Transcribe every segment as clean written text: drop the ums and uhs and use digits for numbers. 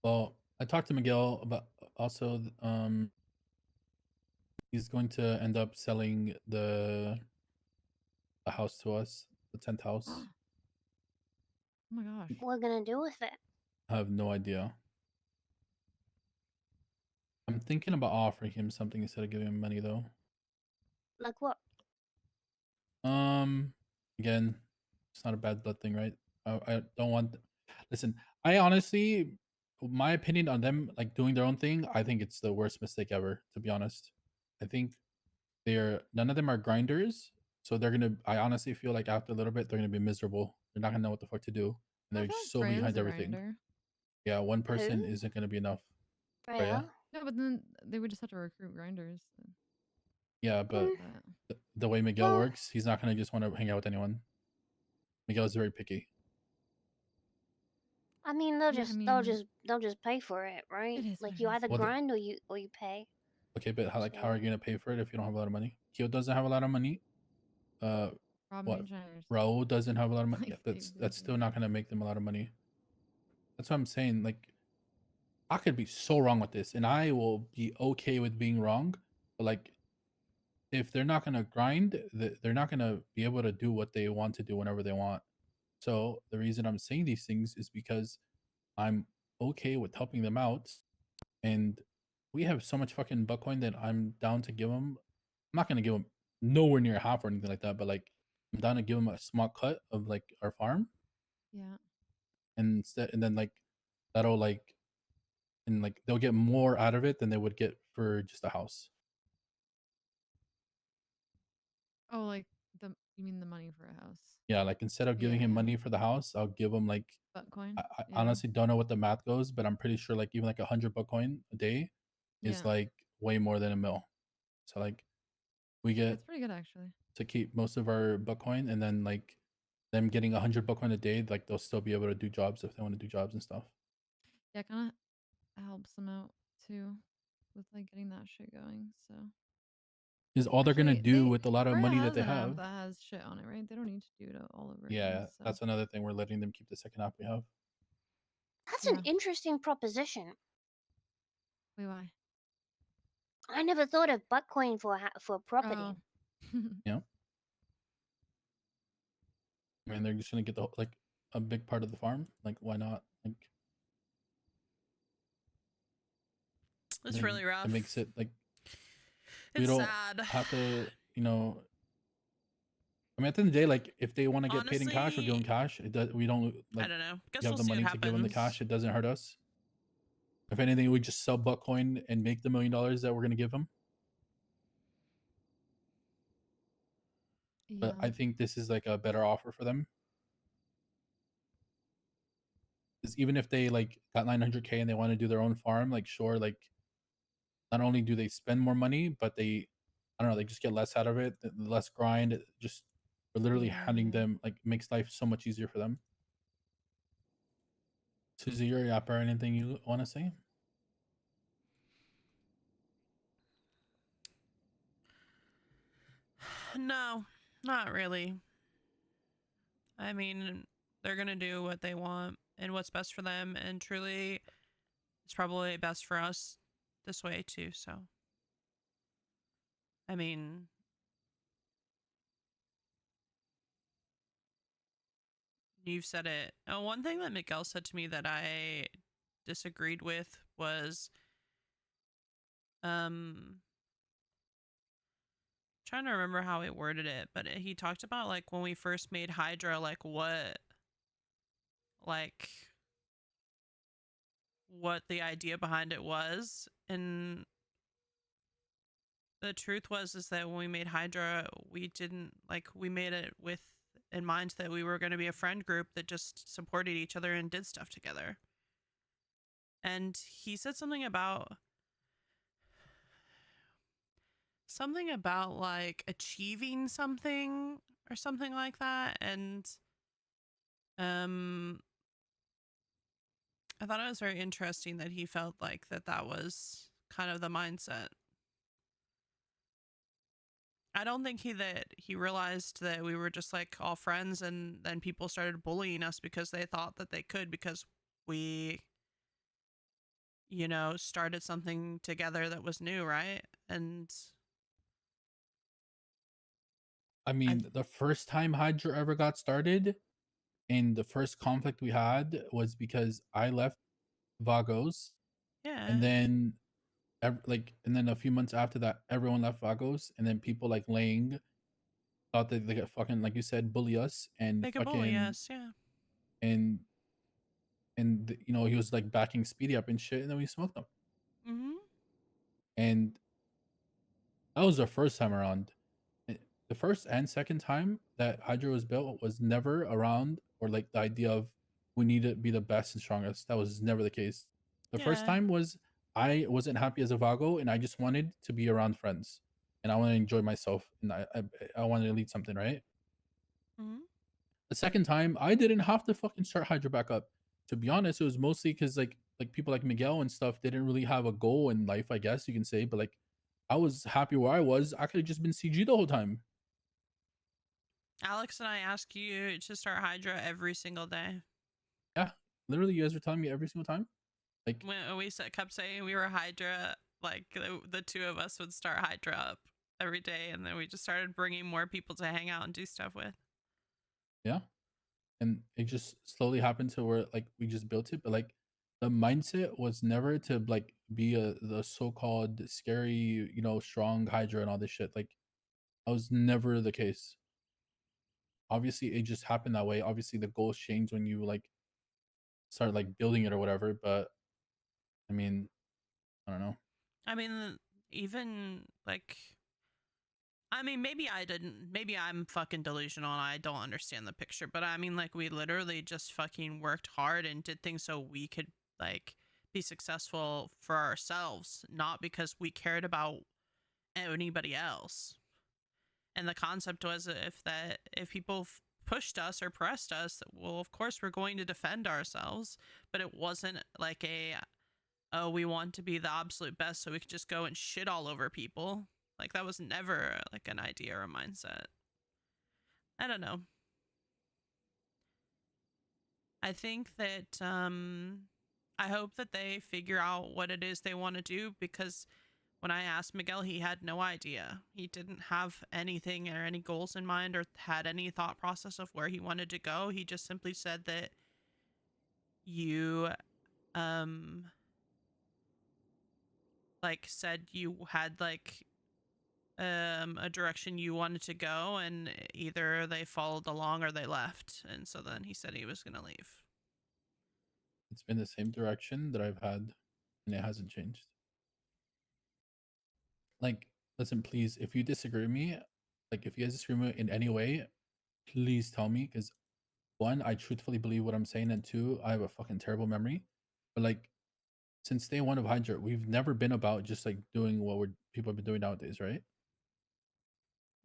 Well, I talked to Miguel about also. He's going to end up selling the house to us, the 10th house. Oh my gosh. What gonna do with it? I have no idea. I'm thinking about offering him something instead of giving him money though. Like what? Um, Again, it's not a bad blood thing, right? I don't want. Listen, I honestly, my opinion on them like doing their own thing, I think it's the worst mistake ever. To be honest, I think they're none of them are grinders, so they're gonna. I honestly feel like after a little bit, they're gonna be miserable. They're not gonna know what the fuck to do, and I they're feel just like so Freya's behind a everything. grinder. Yeah, one person Who? isn't gonna be enough. Freya. Freya? No, but then they would just have to recruit grinders. Yeah, but Mm, But the way Miguel well, works, he's not gonna just want to hang out with anyone. Miguel is very picky. I mean, yeah, I they'll just pay for it, right? it is what Like it you is. either Well, grind or you pay. okay, but how are So you gonna pay for it if you don't have a lot of money? Kyo doesn't have a lot of money. Uh, Rob what? Mainshiners. Raul doesn't have a lot of money. Like Yeah, they that's do. still not gonna make them a lot of money. That's what I'm saying. Like, I could be so wrong with this, and I will be okay with being wrong. But like, if they're not gonna grind, they're not gonna be able to do what they want to do whenever they want. So the reason I'm saying these things is because I'm okay with helping them out, and we have so much fucking Bitcoin that I'm down to give them. I'm not gonna give them nowhere near half or anything like that, but like I'm down to give them a small cut of like our farm, Yeah. and then like that'll like and like they'll get more out of it than they would get for just a house. Oh, like you mean the money for a house? Yeah, like instead of Yeah, giving him yeah. money for the house, I'll give him like Bitcoin. I Yeah. honestly don't know what the math goes, but I'm pretty sure like even like 100 Bitcoin a day is Yeah. like way more than a mil. So like we get That's pretty good actually. to keep most of our Bitcoin, and then like them getting 100 Bitcoin a day, like they'll still be able to do jobs if they want to do jobs and stuff. Yeah, kind of helps them out too with like getting that shit going. So Is all they're gonna actually, do with a lot of Freya money that has they an app have. that has shit on it, right? They don't need to do it all over again. Yeah, So that's another thing. We're letting them keep the second app we have. that's an yeah. interesting proposition. Wait, why? I never thought of Bitcoin for property. Oh. Yeah, I mean they're just gonna get the like a big part of the farm. Like why not? Like It's really it rough. makes it like we It's don't sad. have to, you know. I mean, at the end of the day, like if they want to get paid in cash, we'll give them Honestly, cash. It does. We don't I like don't know. Guess you have we'll the see what money to give them the happens. cash. It doesn't hurt us. If anything, we just sell Bitcoin and make the $1 million that we're gonna give them. But Yeah. I think this is like a better offer for them. Because even if they like got 900K and they want to do their own farm, like sure, like not only do they spend more money, but they, I don't know, they just get less out of it, less grind. Just we're literally handing Yeah. them like makes life so much easier for them. Susie, your app or anything you want to say? No, not really. I mean, they're going to do what they want and what's best for them. And truly, it's probably best for us this way, too. So, I mean, you've said it. One thing that Miguel said to me that I disagreed with was um trying to remember how he worded it, but he talked about like when we first made Hydra, like what the idea behind it was. And the truth was is that when we made Hydra, we didn't like we made it with in mind that we were going to be a friend group that just supported each other and did stuff together. And he said something about like achieving something or something like that. And um I thought it was very interesting that he felt like that was kind of the mindset. I don't think he realized that we were just like all friends, and then people started bullying us because they thought that they could because we you know, started something together that was new, right? And I mean, the first time Hydra ever got started and the first conflict we had was because I left Vagos, yeah, and then and then a few months after that, everyone left Vagos, and then people like Lang thought that they could fucking, like you said, bully us and they could bully fucking us, yeah. and you know, he was like backing Speedy up and shit, and then we smoked him. Mm-hmm. And that was the first time around. The first and second time that Hydra was built was never around, or like the idea of we need to be the best and strongest. That was never the case. The first Yeah. time was I wasn't happy as a Vago, and I just wanted to be around friends, and I want to enjoy myself, and I wanted to lead something, right? Mm-hmm. The second time, I didn't have to fucking start Hydra back up. To be honest, it was mostly because like people like Miguel and stuff didn't really have a goal in life, I guess you can say. But like, I was happy where I was. I could have just been CG the whole time. Alex and I ask you to start Hydra every single day. Yeah, literally, you guys were telling me every single time. Like, When we kept saying we were Hydra, like the two of us would start Hydra up every day, and then we just started bringing more people to hang out and do stuff with. yeah, and it just slowly happened to where like we just built it. But like, the mindset was never to like be the so-called scary, you know, strong Hydra and all this shit. Like, that was never the case. Obviously, it just happened that way. Obviously, the goals change when you like start like building it or whatever. But I mean, I don't know. I mean, even like, I mean, maybe I didn't, maybe I'm fucking delusional and I don't understand the picture, but I mean, like, we literally just fucking worked hard and did things so we could like be successful for ourselves, not because we cared about anybody else. And the concept was if people pushed us or pressed us, well, of course we're going to defend ourselves, but it wasn't like a, oh, we want to be the absolute best so we could just go and shit all over people. Like, that was never like an idea or a mindset. I don't know. I think that I hope that they figure out what it is they want to do, because when I asked Miguel, he had no idea. He didn't have anything or any goals in mind or had any thought process of where he wanted to go. He just simply said that you like said you had like a direction you wanted to go, and either they followed along or they left. And so then he said he was going to leave. It's been the same direction that I've had, and it hasn't changed. Like, listen, please, if you disagree with me, like if you guys disagree with me in any way, please tell me. Because one, I truthfully believe what I'm saying, and two, I have a fucking terrible memory. But like, since day one of Hydra, we've never been about just like doing what people have been doing nowadays, right?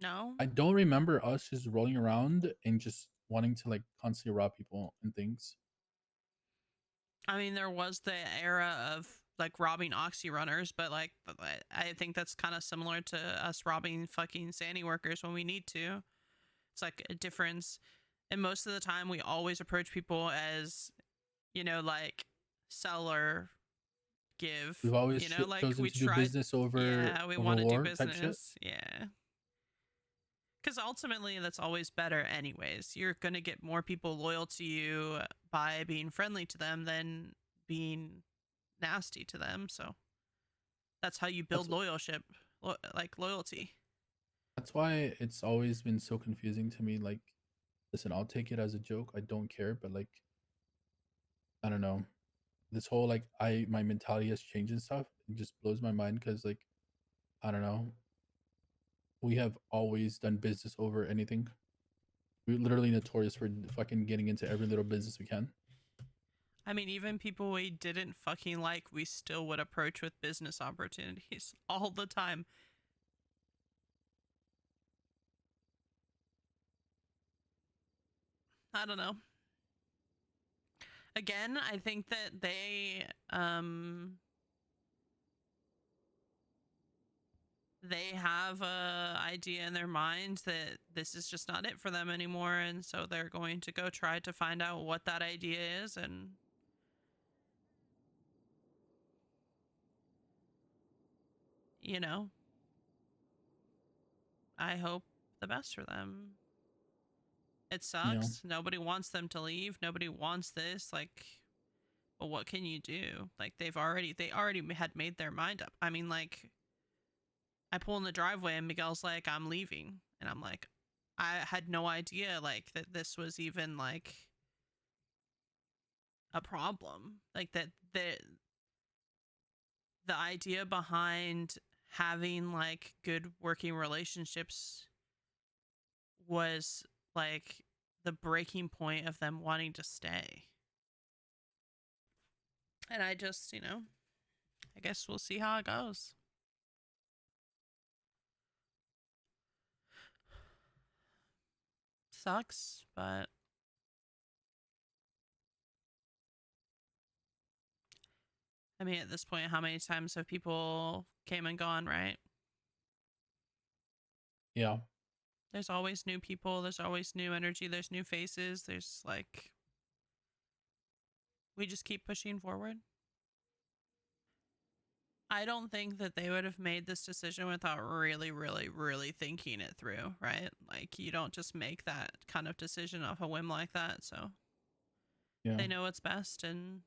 No? I don't remember us just rolling around and just wanting to like constantly rob people and things. I mean, there was the era of like robbing oxy runners, but like I think that's kind of similar to us robbing fucking Sandy workers when we need to. It's like a difference. And most of the time, we always approach people as, you know, like sell or give. We've always You know, like chosen we to do tried. business over Yeah, we over want to do war type shit. business. Yeah. Because ultimately, that's always better, anyways. You're going to get more people loyal to you by being friendly to them than being nasty to them. So that's how you build loyalty. That's why it's always been so confusing to me. Like, listen, I'll take it as a joke. I don't care, but like, I don't know. This whole like my mentality has changed and stuff. It just blows my mind because like, I don't know. We have always done business over anything. We're literally notorious for fucking getting into every little business we can. I mean, even people we didn't fucking like, we still would approach with business opportunities all the time. I don't know. Again, I think that they have a idea in their mind that this is just not it for them anymore, and so they're going to go try to find out what that idea is. And you know, I hope the best for them. It Yeah. sucks. Nobody wants them to leave. Nobody wants this. Like, but what can you do? Like, they already had made their mind up. I mean, like, I pull in the driveway and Miguel's like, I'm leaving. And I'm like, I had no idea, like, that this was even, like, a problem. Like, that the idea behind having, like, good working relationships was, like, the breaking point of them wanting to stay. And I just, I guess we'll see how it goes. Sucks, but I mean, at this point, how many times have people came and gone, right? Yeah. There's always new people, there's always new energy, there's new faces, there's like, we just keep pushing forward. I don't think that they would have made this decision without really, really, really thinking it through, right? Like, you don't just make that kind of decision off a whim like that. So Yeah. they know what's best. And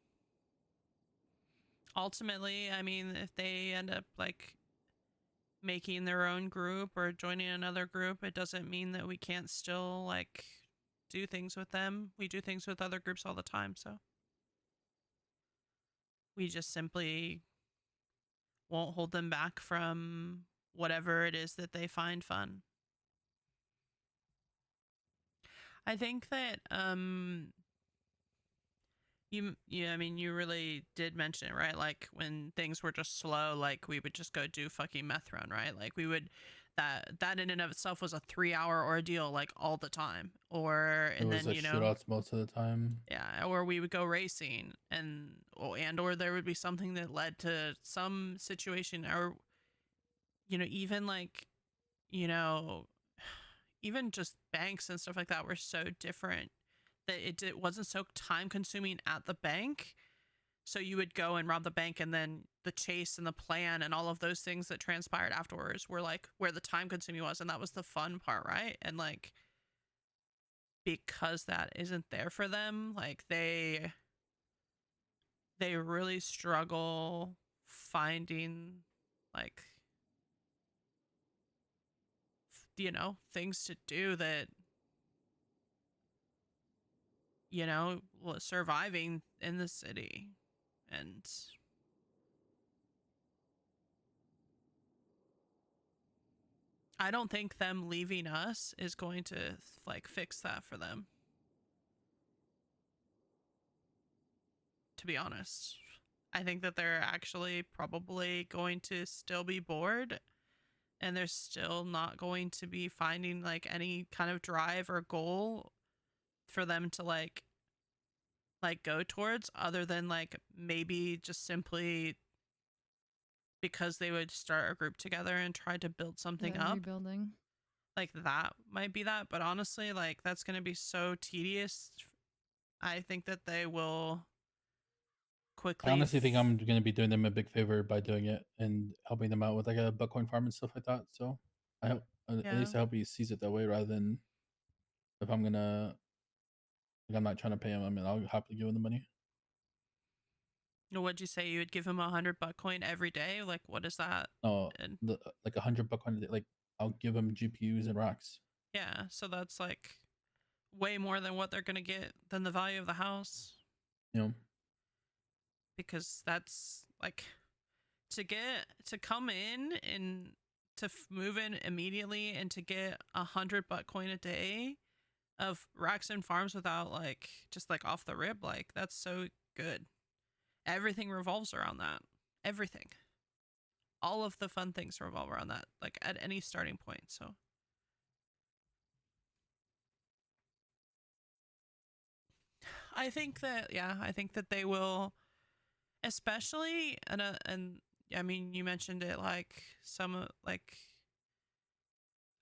ultimately, I mean, if they end up like making their own group or joining another group, it doesn't mean that we can't still like do things with them. We do things with other groups all the time. So we just simply won't hold them back from whatever it is that they find fun. I think that I mean, you really did mention it, right? Like when things were just slow, like we would just go do fucking meth run, right? Like we would that in and of itself was a 3-hour ordeal, like all the time. Or It and was then like shootouts most of the time. yeah, or we would go racing or there would be something that led to some situation, or even like you know even just banks and stuff like that were so different that it wasn't so time consuming at the bank. So you would go and rob the bank, and then the chase and the plan and all of those things that transpired afterwards were like where the time consuming was, and that was the fun part, right? And like because that isn't there for them, like they really struggle finding like things to do that surviving in the city. And I don't think them leaving us is going to like fix that for them, to be honest. I think that they're actually probably going to still be bored, and they're still not going to be finding like any kind of drive or goal for them to like go towards, other than like maybe just simply because they would start a group together and try to build something Yeah, up. rebuilding. Like that might be that, but honestly, like that's going to be so tedious. I think that they will quickly I honestly think I'm gonna be doing them a big favor by doing it and helping them out with like a buckcoin farm and stuff like that. So I hope at least I hope he sees it that way, rather than if I'm gonna like I'm not trying to pay him. I mean, I'll happily give him the money. What'd you say? You would give him $100 coin every day? Like, what is that? No, And like $100 a day. Like I'll give him GPUs and racks. yeah, so that's like way more than what they're gonna get than the value of the house. You know, Because that's like to come in and to move in immediately and to get $100 coin a day of racks and farms without like just like off the rib, like that's so good. Everything revolves around that. Everything. All of the fun things revolve around that, like at any starting point. So I think that they will, especially and I mean, you mentioned it, like some like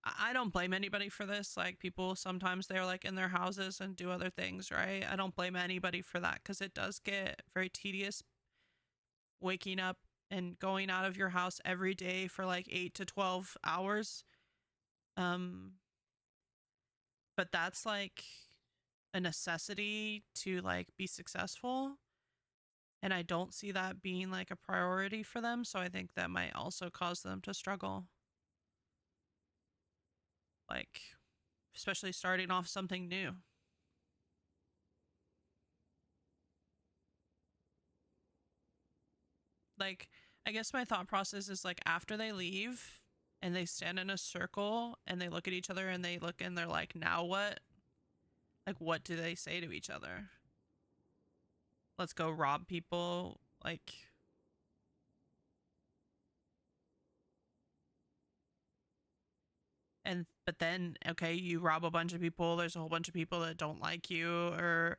I don't blame anybody for this. Like people sometimes they're like in their houses and do other things, right? I don't blame anybody for that, because it does get very tedious waking up and going out of your house every day for like 8 to 12 hours. But that's like a necessity to like be successful. And I don't see that being like a priority for them. So I think that might also cause them to struggle. Like, especially starting off something new. Like, I guess my thought process is like after they leave and they stand in a circle and they look at each other and they look and they're like, now what? Like, what do they say to each other? Let's go rob people. Like, but then, okay, you rob a bunch of people. There's a whole bunch of people that don't like you or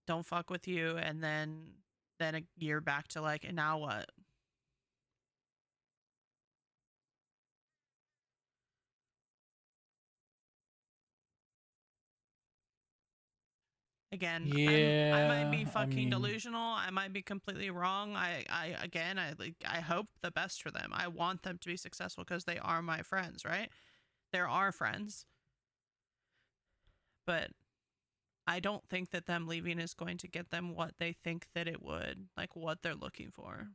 don't fuck with you. And then a year back to like, and now what? Again, I might be Yeah, I fucking mean, delusional. I might be completely wrong. Again, I hope the best for them. I want them to be successful because they are my friends, right? They're our friends. But I don't think that them leaving is going to get them what they think that it would, like what they're looking for.